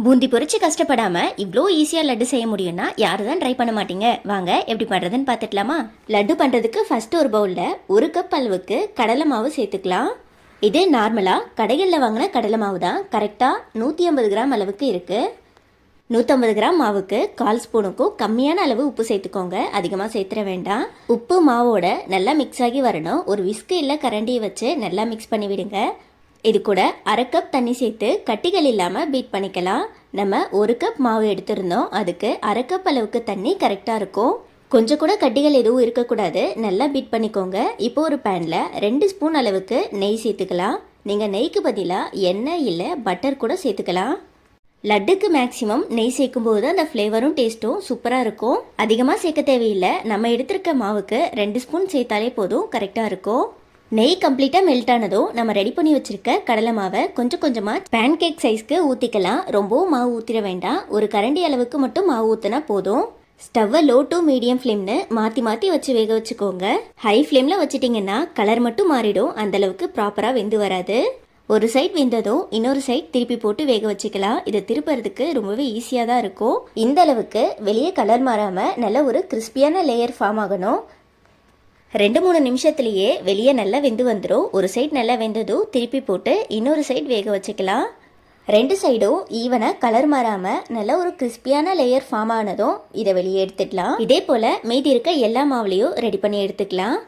பூந்தி பொரிச்சு கஷ்டப்படாமல் இவ்வளோ ஈஸியாக லட்டு செய்ய முடியும்னா யாரு தான் ட்ரை பண்ண மாட்டீங்க. வாங்க எப்படி பண்ணுறதுன்னு பார்த்துக்கலாமா. லட்டு பண்ணுறதுக்கு ஃபஸ்ட்டு ஒரு பவுலில் 1 கப் அளவுக்கு கடலை மாவு சேர்த்துக்கலாம். இது நார்மலாக கடைகளில் வாங்கின கடலை மாவு தான். கரெக்டாக 150 கிராம் அளவுக்கு இருக்குது. 150 கிராம் மாவுக்கு 1/4 ஸ்பூனுக்கும் கம்மியான அளவு உப்பு சேர்த்துக்கோங்க. அதிகமாக சேர்த்துற வேண்டாம். உப்பு மாவோட நல்லா மிக்ஸ் ஆகி வரணும். ஒரு விஸ்கு இல்லை கரண்டியை வச்சு நல்லா மிக்ஸ் பண்ணி விடுங்க. இது கூட 1/2 கப் தண்ணி சேர்த்து கட்டிகள் இல்லாமல் பீட் பண்ணிக்கலாம். நம்ம 1 கப் மாவு எடுத்திருந்தோம், அதுக்கு 1/2 கப் அளவுக்கு தண்ணி கரெக்டாக இருக்கும். கொஞ்சம் கூட கட்டிகள் எதுவும் இருக்கக்கூடாது. நல்லா பீட் பண்ணிக்கோங்க. இப்போ ஒரு பேனில் 2 ஸ்பூன் அளவுக்கு நெய் சேர்த்துக்கலாம். நீங்கள் நெய்க்கு பதிலாக எண்ணெய் இல்லை பட்டர் கூட சேர்த்துக்கலாம். லட்டுக்கு மேக்ஸிமம் நெய் சேர்க்கும்போது அந்த ஃப்ளேவரும் டேஸ்ட்டும் சூப்பராக இருக்கும். அதிகமாக சேர்க்க தேவையில்லை. நம்ம எடுத்திருக்க மாவுக்கு 2 ஸ்பூன் சேர்த்தாலே போதும், கரெக்டாக இருக்கும். நெய் கம்ப்ளீட்டாக மெல்ட் ஆனதும் நம்ம ரெடி பண்ணி வச்சுருக்க கடலை மாவை கொஞ்சம் கொஞ்சமாக பேன் கேக் சைஸ்க்கு ஊற்றிக்கலாம். ரொம்பவும் மாவு ஊற்றிட வேண்டாம். ஒரு கரண்டி அளவுக்கு மட்டும் மாவு ஊற்றினா போதும். ஸ்டவ்வை லோ டு மீடியம் ஃப்ளேம்னு மாற்றி மாற்றி வச்சு வேக வச்சுக்கோங்க. ஹை ஃப்ளேமில் வச்சுட்டிங்கன்னா கலர் மட்டும் மாறிடும். அந்தளவுக்கு ப்ராப்பராக வெந்து வராது. ஒரு சைட் வெந்ததும் இன்னொரு சைட் திருப்பி போட்டு வேக வச்சுக்கலாம். இதை திருப்புறதுக்கு ரொம்பவே ஈஸியாக தான் இருக்கும். இந்த அளவுக்கு வெளியே கலர் மாறாமல் நல்ல ஒரு கிறிஸ்பியான லேயர் ஃபார்ம் ஆகணும். 2-3 நிமிஷத்துலேயே வெளியே நல்லா வெந்து வந்துடும். ஒரு சைட் நல்லா வெந்ததும் திருப்பி போட்டு இன்னொரு சைட் வேக வச்சுக்கலாம். 2 சைடும் ஈவனாக கலர் மாறாமல் நல்ல ஒரு கிறிஸ்பியான லேயர் ஃபார்ம் ஆனதும் இதை வெளியே எடுத்துக்கலாம். இதே போல் மீதி இருக்க எல்லா மாவுலையும் ரெடி பண்ணி எடுத்துக்கலாம்.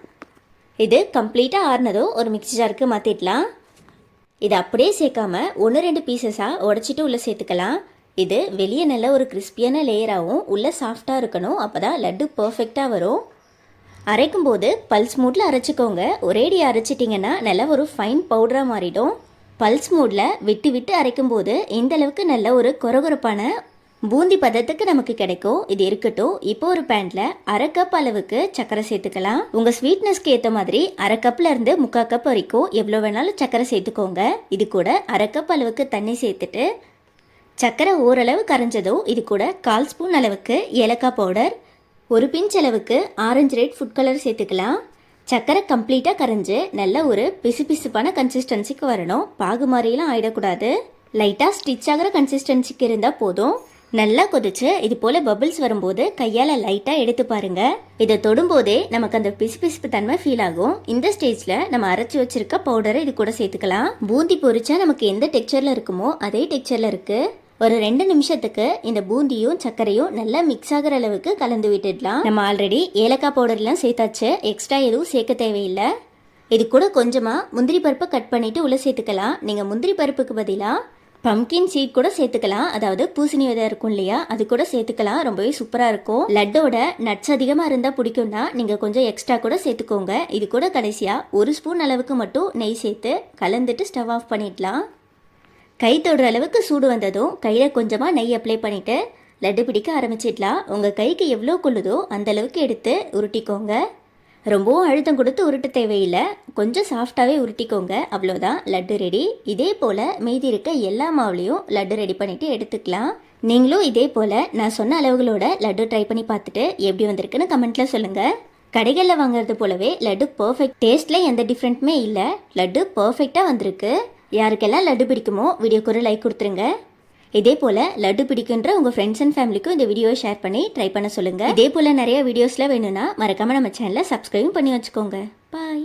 இது கம்ப்ளீட்டாக ஆறுனதும் ஒரு மிக்ஸி ஜாருக்கு மாற்றிடலாம். இதை அப்படியே சேர்க்காம 1-2 பீசஸாக உடச்சிட்டு உள்ளே சேர்த்துக்கலாம். இது வெளியே நல்ல ஒரு கிறிஸ்பியான லேயராகவும் உள்ளே சாஃப்டாக இருக்கணும். அப்போ தான் லட்டு பர்ஃபெக்டாக வரும். அரைக்கும் போது பல்ஸ் மூடில் அரைச்சிக்கோங்க. ஒரேடி அரைச்சிட்டிங்கன்னா நல்லா ஒரு ஃபைன் பவுடராக மாறிடும். பல்ஸ் மூடில் விட்டு விட்டு அரைக்கும் போது இந்த அளவுக்கு நல்ல ஒரு கொரகொரப்பான பூந்தி பதத்துக்கு நமக்கு கிடைக்கும். இது இருக்கட்டும். இப்போ ஒரு பேனில் 1/2 கப் அளவுக்கு சர்க்கரை சேர்த்துக்கலாம். உங்கள் ஸ்வீட்னஸ்க்கு ஏற்ற மாதிரி 1/2 கப்ல இருந்து 3/4 கப் வரைக்கும் எவ்வளோ வேணாலும் சர்க்கரை சேர்த்துக்கோங்க. இது கூட 1/2 கப் அளவுக்கு தண்ணி சேர்த்துட்டு சர்க்கரை ஓரளவு கரைஞ்சதும் இது கூட 1/4 ஸ்பூன் அளவுக்கு ஏலக்காய் பவுடர், ஒரு பிஞ்ச் அளவுக்கு ஆரஞ்சு ரெட் ஃபுட் கலர் சேர்த்துக்கலாம். சர்க்கரை கம்ப்ளீட்டாக கரைஞ்சி நல்ல ஒரு பிசுபிசுப்பான கன்சிஸ்டன்சிக்கு வரணும். பாகு மாதிரிலாம் ஆகிடக்கூடாது. லைட்டாக ஸ்டிச் ஆகிற கன்சிஸ்டன்சிக்கு இருந்தால் போதும். நல்லா கொதிச்சு இது போல் பபிள்ஸ் வரும்போது கையால் லைட்டாக எடுத்து பாருங்க. இதை தொடும்போதே நமக்கு அந்த பிசுபிசுப்பு தன்மை ஃபீல் ஆகும். இந்த ஸ்டேஜில் நம்ம அரைச்சி வச்சிருக்க பவுடரை இது கூட சேர்த்துக்கலாம். பூந்தி பொரிச்சா நமக்கு எந்த டெக்ஸ்சரில் இருக்குமோ அதே டெக்ஸ்சரில் இருக்குது. ஒரு 2 நிமிஷத்துக்கு இந்த பூந்தியும் சர்க்கரையும் நல்லா மிக்ஸ் ஆகிற அளவுக்கு கலந்து விட்டுடலாம். நம்ம ஆல்ரெடி ஏலக்காய் பவுடர்லாம் சேர்த்தாச்சு. எக்ஸ்ட்ரா எதுவும் சேர்க்க தேவையில்லை. இது கூட கொஞ்சமாக முந்திரி பருப்பை கட் பண்ணிவிட்டு உள்ளே சேர்த்துக்கலாம். நீங்கள் முந்திரி பருப்புக்கு பதிலாக பம்கின் சீட் கூட சேர்த்துக்கலாம். அதாவது பூசணி விதை இருக்கும் இல்லையா, அது கூட சேர்த்துக்கலாம். ரொம்பவே சூப்பராக இருக்கும். லட்டோட நட்ஸ் அதிகமாக இருந்தால் பிடிக்கும்னா நீங்கள் கொஞ்சம் எக்ஸ்ட்ரா கூட சேர்த்துக்கோங்க. இது கூட கடைசியாக 1 ஸ்பூன் அளவுக்கு மட்டும் நெய் சேர்த்து கலந்துட்டு ஸ்டவ் ஆஃப் பண்ணிடலாம். கை தொடுற அளவுக்கு சூடு வந்ததும் கையில் கொஞ்சமாக நெய் அப்ளை பண்ணிவிட்டு லட்டு பிடிக்க ஆரம்பிச்சிடலாம். உங்கள் கைக்கு எவ்வளோ கொள்ளுதோ அந்தளவுக்கு எடுத்து உருட்டிக்கோங்க. ரொம்பவும் அழுத்தம் கொடுத்து உருட்ட தேவையில்லை. கொஞ்சம் சாஃப்டாகவே உருட்டிக்கோங்க. அவ்வளோதான், லட்டு ரெடி. இதே போல் மீதி இருக்க எல்லா மாவுலையும் லட்டு ரெடி பண்ணிவிட்டு எடுத்துக்கலாம். நீங்களும் இதே போல் நான் சொன்ன அளவுகளோட லட்டு ட்ரை பண்ணி பார்த்துட்டு எப்படி வந்திருக்குன்னு கமெண்ட்டில் சொல்லுங்கள். கடைகளில் வாங்குறது போலவே லட்டு பர்ஃபெக்ட். டேஸ்ட்டில் எந்த டிஃப்ரெண்ட்டுமே இல்லை. லட்டு பர்ஃபெக்டாக வந்திருக்கு. யாருக்கெல்லாம் லட்டு பிடிக்குமோ வீடியோக்கு ஒரு லைக் கொடுத்துருங்க. இதே போல் லட்டு பிடிக்குன்ற உங்கள் ஃப்ரெண்ட்ஸ் அண்ட் ஃபேமிலிக்கும் இந்த வீடியோவை ஷேர் பண்ணி ட்ரை பண்ண சொல்லுங்கள். இதே போல் நிறைய வீடியோஸில் வேணும்னா மறக்காமல் நம்ம சேனலை சப்ஸ்கிரைப் பண்ணி வச்சுக்கோங்க. பாய்.